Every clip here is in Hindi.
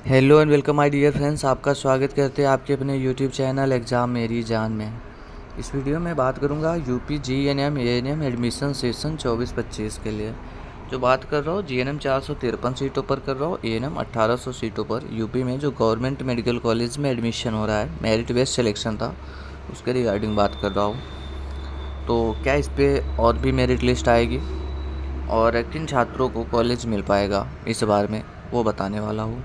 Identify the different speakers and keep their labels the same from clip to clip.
Speaker 1: Hello and welcome my dear friends. आपका स्वागत करते हैं आपके अपने यूट्यूब चैनल एग्ज़ाम मेरी जान में। इस वीडियो में बात करूंगा UP GNM ANM admission session 24-25 के लिए। जो बात कर रहा हूँ जीएनएम 453 सीटों पर कर रहा हूँ, एएनएम 1800 सीटों पर। यूपी में जो गवर्नमेंट मेडिकल कॉलेज में एडमिशन हो रहा है, मेरिट बेस्ड सिलेक्शन था, उसके रिगार्डिंग बात कर रहा हूँ। तो क्या इस पर और भी मेरिट लिस्ट आएगी और किन छात्रों को कॉलेज मिल पाएगा इस बार में, वो बताने वाला हूँ।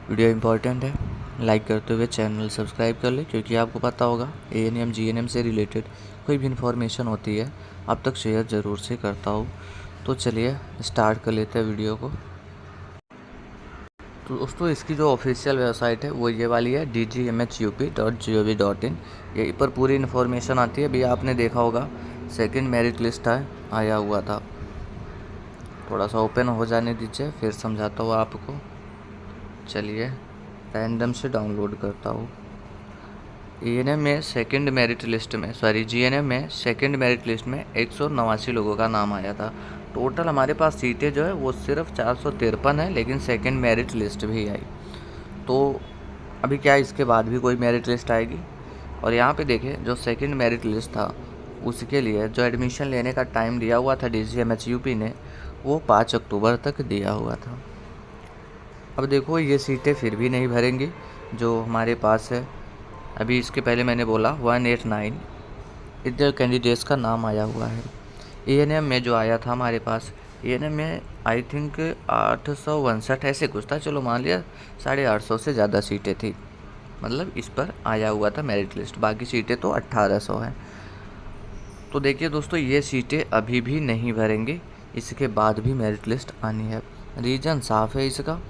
Speaker 1: वीडियो इंपॉर्टेंट है, लाइक करते हुए चैनल सब्सक्राइब कर ले, क्योंकि आपको पता होगा एएनएम जीएनएम से रिलेटेड कोई भी इन्फॉर्मेशन होती है अब तक शेयर ज़रूर से करता हूँ। तो चलिए स्टार्ट कर लेते हैं वीडियो को। तो दोस्तों, इसकी जो ऑफिशियल वेबसाइट है वो ये वाली है dgmhup.gov.in। यहीं पर पूरी इन्फॉर्मेशन आती है। अभी आपने देखा होगा सेकंड मेरिट लिस्ट आया हुआ था। थोड़ा सा ओपन हो जाने दीजिए, फिर समझाता हूँ आपको। चलिए रैंडम से डाउनलोड करता हूँ। जीएनएम में सेकंड मेरिट लिस्ट में 189 लोगों का नाम आया था। टोटल हमारे पास सीटें जो है वो सिर्फ 453 है, लेकिन सेकंड मेरिट लिस्ट भी आई। तो अभी क्या इसके बाद भी कोई मेरिट लिस्ट आएगी? और यहाँ पे देखिए, जो सेकंड मेरिट लिस्ट था उसके लिए जो एडमिशन लेने का टाइम दिया हुआ था DGMHUP ने, वो 5 अक्टूबर तक दिया हुआ था। अब देखो, ये सीटें फिर भी नहीं भरेंगी जो हमारे पास है। अभी इसके पहले मैंने बोला 189 इधर कैंडिडेट्स का नाम आया हुआ है। एएनएम में जो आया था हमारे पास, एएनएम में आई थिंक 859 ऐसे कुछ था। चलो मान लिया 850 से ज़्यादा सीटें थी, मतलब इस पर आया हुआ था मेरिट लिस्ट। बाकी सीटें तो 1800 हैं। तो देखिए दोस्तों, ये सीटें अभी भी नहीं भरेंगी, इसके बाद भी मेरिट लिस्ट आनी है। रीज़न साफ है इसका।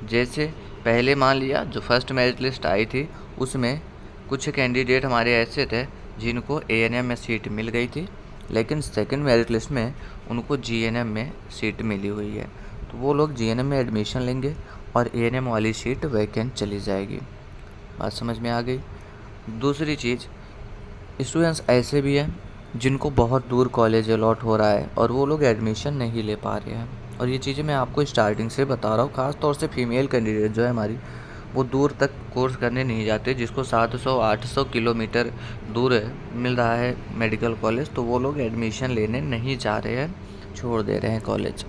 Speaker 1: जैसे पहले मान लिया जो फर्स्ट मेरिट लिस्ट आई थी उसमें कुछ कैंडिडेट हमारे ऐसे थे जिनको एएनएम में सीट मिल गई थी, लेकिन सेकंड मेरिट लिस्ट में उनको जीएनएम में सीट मिली हुई है। तो वो लोग जीएनएम में एडमिशन लेंगे और एएनएम वाली सीट वैकेंट चली जाएगी। बात समझ में आ गई? दूसरी चीज़, स्टूडेंट्स ऐसे भी हैं जिनको बहुत दूर कॉलेज अलॉट हो रहा है और वो लोग एडमिशन नहीं ले पा रहे हैं। और ये चीज़ें मैं आपको स्टार्टिंग से बता रहा हूँ। ख़ास तौर से फीमेल कैंडिडेट जो है हमारी, वो दूर तक कोर्स करने नहीं जाते। जिसको 700-800 किलोमीटर दूर मिल रहा है मेडिकल कॉलेज, तो वो लोग एडमिशन लेने नहीं जा रहे हैं, छोड़ दे रहे हैं कॉलेज।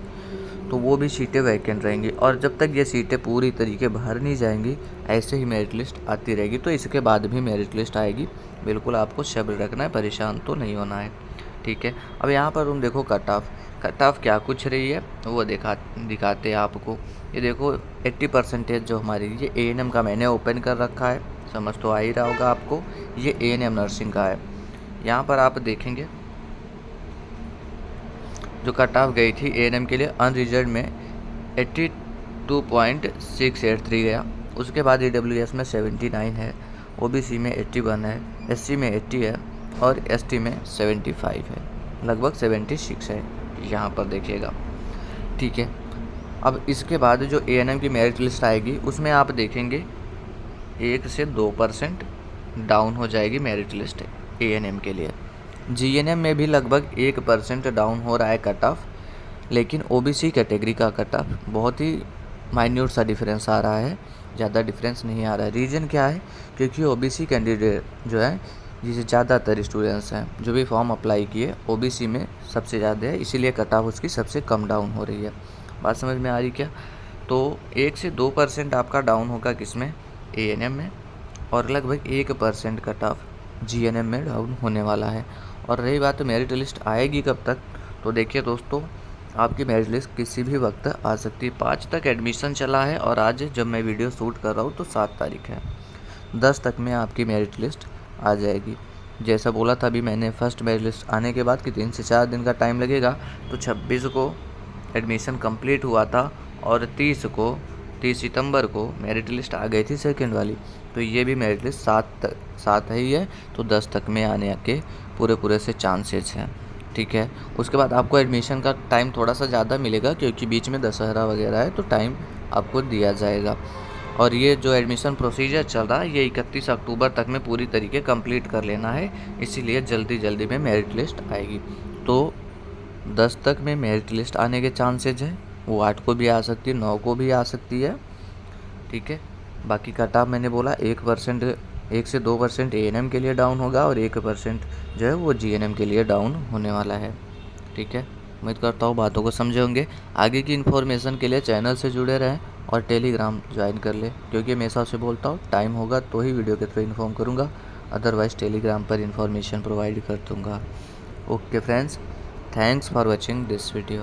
Speaker 1: तो वो भी सीटें वैकेंट रहेंगी। और जब तक ये सीटें पूरी तरीके भर नहीं जाएंगी, ऐसे ही मेरिट लिस्ट आती रहेगी। तो इसके बाद भी मेरिट लिस्ट आएगी, बिल्कुल आपको सब्र रखना है, परेशान तो नहीं होना है, ठीक है। अब यहाँ पर तुम देखो कट ऑफ क्या कुछ रही है वो दिखाते हैं आपको। ये देखो 80% जो हमारी, ये एएनएम का मैंने ओपन कर रखा है, समझ तो आ ही रहा होगा आपको। ये एएनएम नर्सिंग का है। यहाँ पर आप देखेंगे जो कट ऑफ गई थी एएनएम के लिए अनरिजर्व में 82.683 गया। उसके बाद ईडब्ल्यूएस में 79 है, ओबीसी में 81 है, एससी में 80 है और एसटी में 75 है, लगभग 76 है यहाँ पर देखिएगा, ठीक है। अब इसके बाद जो एएनएम की मेरिट लिस्ट आएगी उसमें आप देखेंगे 1 से 2% डाउन हो जाएगी मेरिट लिस्ट एएनएम के लिए। जीएनएम में भी लगभग 1% डाउन हो रहा है कट ऑफ, लेकिन ओबीसी कैटेगरी का कट ऑफ बहुत ही माइन्यूट सा डिफरेंस आ रहा है, ज़्यादा डिफरेंस नहीं आ रहा है। रीज़न क्या है? क्योंकि ओबीसी कैंडिडेट जो है, जिसे ज़्यादातर स्टूडेंट्स हैं जो भी फॉर्म अप्लाई किए ओबीसी में सबसे ज़्यादा है, इसीलिए कट ऑफ उसकी सबसे कम डाउन हो रही है। बात समझ में आ रही क्या? तो 1 से 2% आपका डाउन होगा किसमें? एएनएम में। और लगभग 1% कट ऑफ जीएनएम में डाउन होने वाला है। और रही बात मेरिट लिस्ट आएगी कब तक, तो देखिए दोस्तों, आपकी मेरिट लिस्ट किसी भी वक्त आ सकती है। 5 तक एडमिशन चला है और आज जब मैं वीडियो शूट कर रहा हूँ तो 7 तारीख है। 10 तक में आपकी मेरिट लिस्ट आ जाएगी। जैसा बोला था अभी मैंने, फर्स्ट मेरिट लिस्ट आने के बाद कि 3 से 4 दिन का टाइम लगेगा। तो 26 को एडमिशन कंप्लीट हुआ था और 30 सितंबर को मेरिट लिस्ट आ गई थी सेकंड वाली। तो ये भी मेरिट लिस्ट 7 ही है, तो 10 तक में आने के पूरे से चांसेस हैं, ठीक है। उसके बाद आपको एडमिशन का टाइम थोड़ा सा ज़्यादा मिलेगा, क्योंकि बीच में दशहरा वगैरह है, तो टाइम आपको दिया जाएगा। और ये जो एडमिशन प्रोसीजर चल रहा है, ये 31 अक्टूबर तक में पूरी तरीके कंप्लीट कर लेना है, इसीलिए जल्दी में मेरिट लिस्ट आएगी। तो 10 तक में मेरिट लिस्ट आने के चांसेज हैं। वो 8 को भी आ सकती है, 9 को भी आ सकती है, ठीक है। बाकी कट ऑफ मैंने बोला 1% 1 से 2% ANM के लिए डाउन होगा और 1% जो है वो GNM के लिए डाउन होने वाला है। ठीक है, उम्मीद करता हूँ बातों को समझे होंगे। आगे की इन्फॉर्मेशन के लिए चैनल से जुड़े रहें और टेलीग्राम ज्वाइन कर ले, क्योंकि मैं हिसाब से बोलता हूँ टाइम होगा तो ही वीडियो के थ्रू इन्फॉर्म करूँगा, अदरवाइज़ टेलीग्राम पर इन्फॉर्मेशन प्रोवाइड कर दूँगा। Okay friends, thanks for watching this video.